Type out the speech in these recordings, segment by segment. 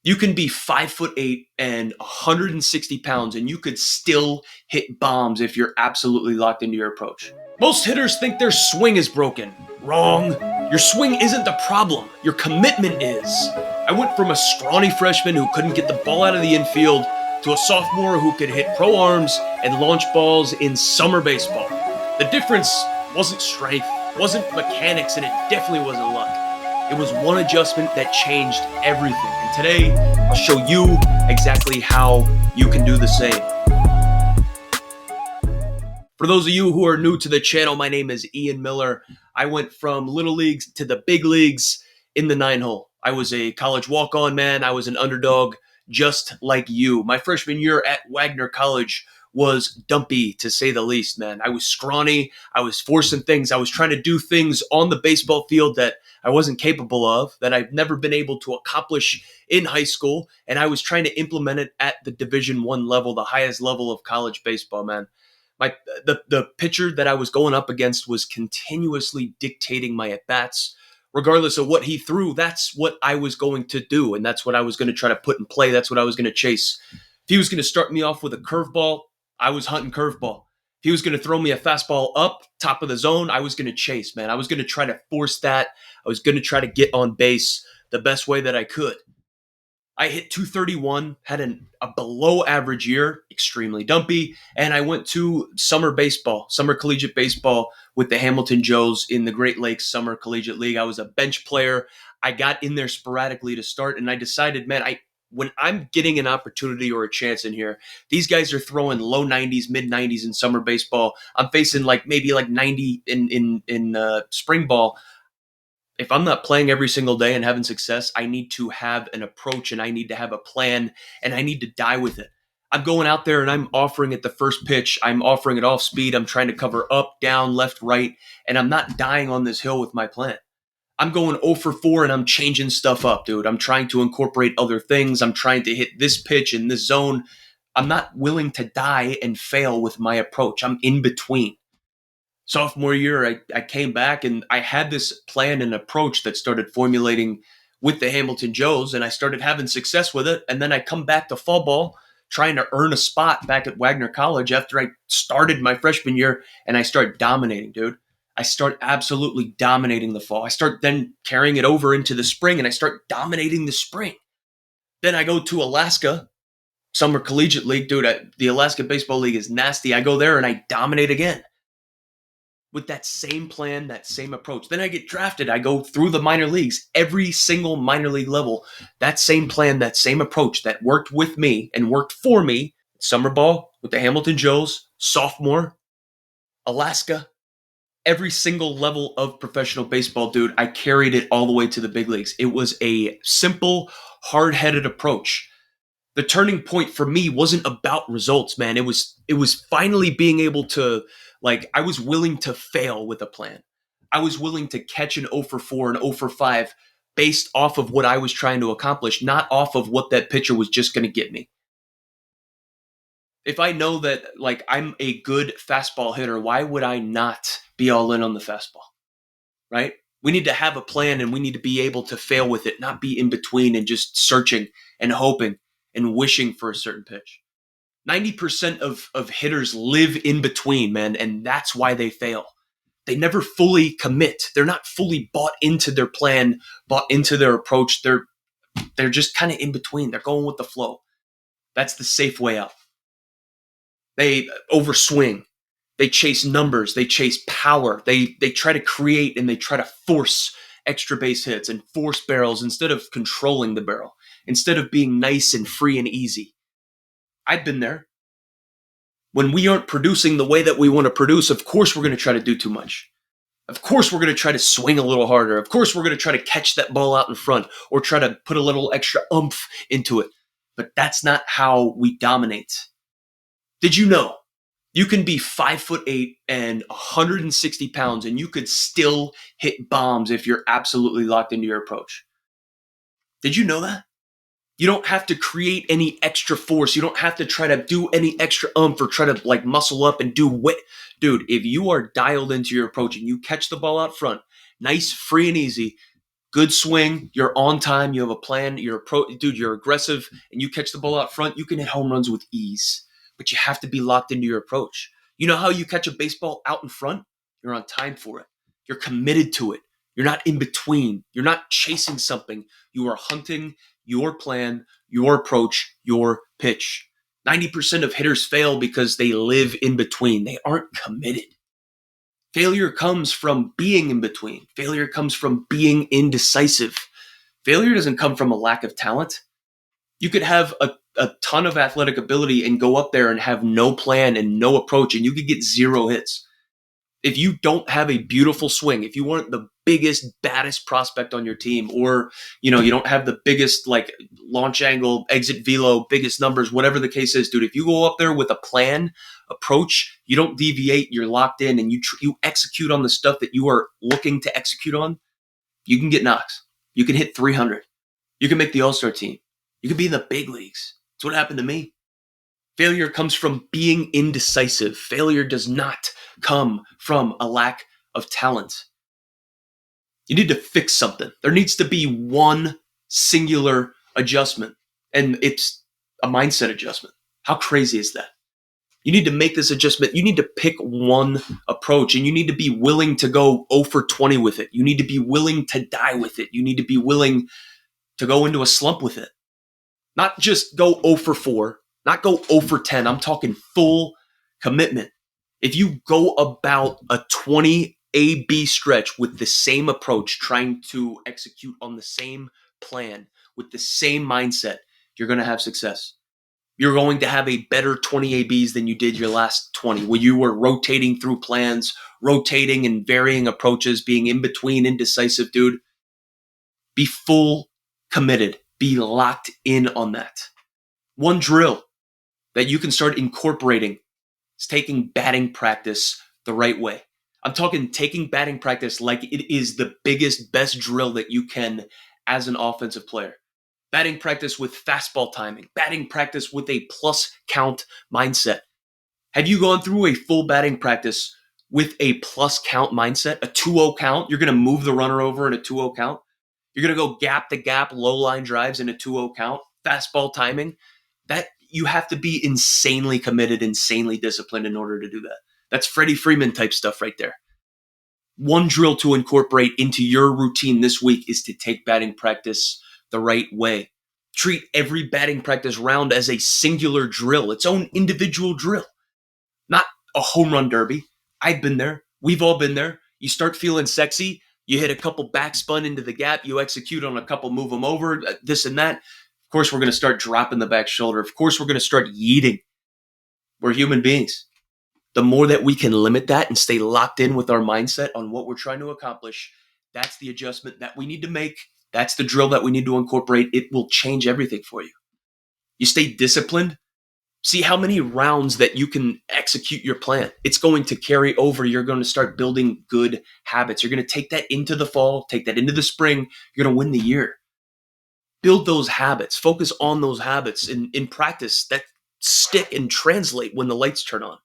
You can be 5'8" and 160 pounds, and you could still hit bombs if you're absolutely locked into your approach. Most hitters think their swing is broken. Wrong. Your swing isn't the problem, your commitment is. I went from a scrawny freshman who couldn't get the ball out of the infield to a sophomore who could hit pro arms and launch balls in summer baseball. The difference wasn't strength, wasn't mechanics, and it definitely wasn't luck. It was one adjustment that changed everything. And today, I'll show you exactly how you can do the same. For those of you who are new to the channel, my name is Ian Miller. I went from little leagues to the big leagues in the 9-hole. I was a college walk-on man. I was an underdog just like you. My freshman year at Wagner College was dumpy, to say the least, man. I was scrawny. I was forcing things. I was trying to do things on the baseball field that I wasn't capable of, that I've never been able to accomplish in high school, and I was trying to implement it at the Division I level, the highest level of college baseball, man. The pitcher that I was going up against was continuously dictating my at-bats. Regardless of what he threw, that's what I was going to do, and that's what I was going to try to put in play. That's what I was going to chase. If he was going to start me off with a curveball, I was hunting curveball. If he was going to throw me a fastball up, top of the zone, I was going to chase, man. I was going to try to force that. I was going to try to get on base the best way that I could. I hit 231, had a below average year, extremely dumpy, and I went to summer collegiate baseball with the Hamilton Joes in the Great Lakes Summer Collegiate League. I was a bench player. I got in there sporadically to start, and I decided, man, when I'm getting an opportunity or a chance in here, these guys are throwing low 90s, mid 90s in summer baseball. I'm facing maybe 90 in spring ball. If I'm not playing every single day and having success, I need to have an approach and I need to have a plan and I need to die with it. I'm going out there and I'm offering it the first pitch. I'm offering it off speed. I'm trying to cover up, down, left, right, and I'm not dying on this hill with my plan. I'm going 0 for 4 and I'm changing stuff up, dude. I'm trying to incorporate other things. I'm trying to hit this pitch in this zone. I'm not willing to die and fail with my approach. I'm in between. Sophomore year, I came back and I had this plan and approach that started formulating with the Hamilton Joes, and I started having success with it. And then I come back to fall ball trying to earn a spot back at Wagner College after I started my freshman year, and I start dominating, dude. I start absolutely dominating the fall. I start then carrying it over into the spring, and I start dominating the spring. Then I go to Alaska, Summer Collegiate League. Dude, the Alaska Baseball League is nasty. I go there, and I dominate again with that same plan, that same approach. Then I get drafted. I go through the minor leagues, every single minor league level. That same plan, that same approach that worked with me and worked for me. Summer ball with the Hamilton Joes, sophomore, Alaska, every single level of professional baseball, dude, I carried it all the way to the big leagues. It was a simple, hard-headed approach. The turning point for me wasn't about results, man. It was finally being able to, I was willing to fail with a plan. I was willing to catch an 0 for 4 and 0 for 5 based off of what I was trying to accomplish, not off of what that pitcher was just going to get me. If I know that I'm a good fastball hitter, why would I not be all in on the fastball? Right? We need to have a plan and we need to be able to fail with it, not be in between and just searching and hoping and wishing for a certain pitch. 90% of hitters live in between, man, and that's why they fail. They never fully commit. They're not fully bought into their plan, bought into their approach. They're just kind of in between. They're going with the flow. That's the safe way out. They overswing. They chase numbers. They chase power. They try to create and they try to force extra base hits and force barrels instead of controlling the barrel, instead of being nice and free and easy. I've been there. When we aren't producing the way that we want to produce, of course we're going to try to do too much. Of course we're going to try to swing a little harder. Of course we're going to try to catch that ball out in front or try to put a little extra oomph into it. But that's not how we dominate. Did you know you can be 5'8" and 160 pounds and you could still hit bombs if you're absolutely locked into your approach? Did you know that? You don't have to create any extra force. You don't have to try to do any extra oomph or try to muscle up and do what. Dude, if you are dialed into your approach and you catch the ball out front, nice, free and easy, Good swing, you're on time, you have a plan, you're aggressive, and you catch the ball out front, you can hit home runs with ease. But you have to be locked into your approach. You know how you catch a baseball out in front? You're on time for it. You're committed to it. You're not in between. You're not chasing something. You are hunting your plan, your approach, your pitch. 90% of hitters fail because they live in between. They aren't committed. Failure comes from being in between. Failure comes from being indecisive. Failure doesn't come from a lack of talent. You could have a ton of athletic ability and go up there and have no plan and no approach, and you could get 0 hits. If you don't have a beautiful swing, if you aren't the biggest, baddest prospect on your team, or you don't have the biggest like launch angle, exit velo, biggest numbers, whatever the case is, dude, if you go up there with a plan, approach, you don't deviate, you're locked in, and you execute on the stuff that you are looking to execute on, you can get knocks. You can hit 300. You can make the All-Star team. You can be in the big leagues. That's what happened to me. Failure comes from being indecisive. Failure does not come from a lack of talent. You need to fix something. There needs to be one singular adjustment, and it's a mindset adjustment. How crazy is that? You need to make this adjustment. You need to pick one approach, and you need to be willing to go 0 for 20 with it. You need to be willing to die with it. You need to be willing to go into a slump with it. Not just go 0 for 4, not go 0 for 10. I'm talking full commitment. If you go about a 20 A-B stretch with the same approach, trying to execute on the same plan, with the same mindset, you're going to have success. You're going to have a better 20 ABs than you did your last 20, where you were rotating through plans, rotating and varying approaches, being in between, indecisive, dude. Be full committed. Be locked in on that. One drill that you can start incorporating is taking batting practice the right way. I'm talking taking batting practice like it is the biggest, best drill that you can as an offensive player. Batting practice with fastball timing, batting practice with a plus count mindset. Have you gone through a full batting practice with a plus count mindset, a 2-0 count? You're going to move the runner over in a 2-0 count. You're going to go gap to gap, low line drives in a 2-0 count, fastball timing. That you have to be insanely committed, insanely disciplined in order to do that. That's Freddie Freeman type stuff right there. One drill to incorporate into your routine this week is to take batting practice the right way. Treat every batting practice round as a singular drill, its own individual drill, not a home run derby. I've been there. We've all been there. You start feeling sexy. You hit a couple backspun into the gap. You execute on a couple, move them over, this and that. Of course, we're going to start dropping the back shoulder. Of course, we're going to start yeeting. We're human beings. The more that we can limit that and stay locked in with our mindset on what we're trying to accomplish, that's the adjustment that we need to make. That's the drill that we need to incorporate. It will change everything for you. You stay disciplined. See how many rounds that you can execute your plan. It's going to carry over. You're going to start building good habits. You're going to take that into the fall, take that into the spring. You're going to win the year. Build those habits. Focus on those habits in practice that stick and translate when the lights turn on.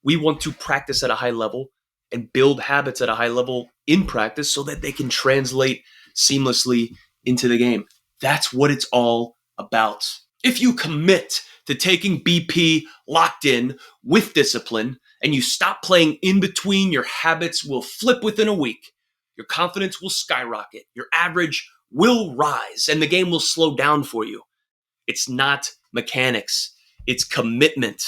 We want to practice at a high level and build habits at a high level in practice so that they can translate seamlessly into the game. That's what it's all about. If you commit to taking BP locked in with discipline and you stop playing in between, your habits will flip within a week. Your confidence will skyrocket. Your average will rise and the game will slow down for you. It's not mechanics. It's commitment.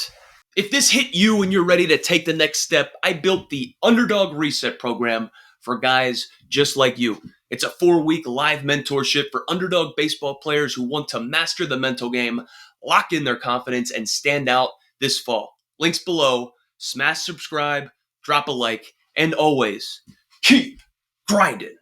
If this hit you and you're ready to take the next step, I built the Underdog Reset program for guys just like you. It's a 4-week live mentorship for underdog baseball players who want to master the mental game, lock in their confidence, and stand out this fall. Links below. Smash subscribe, drop a like, and always keep grinding.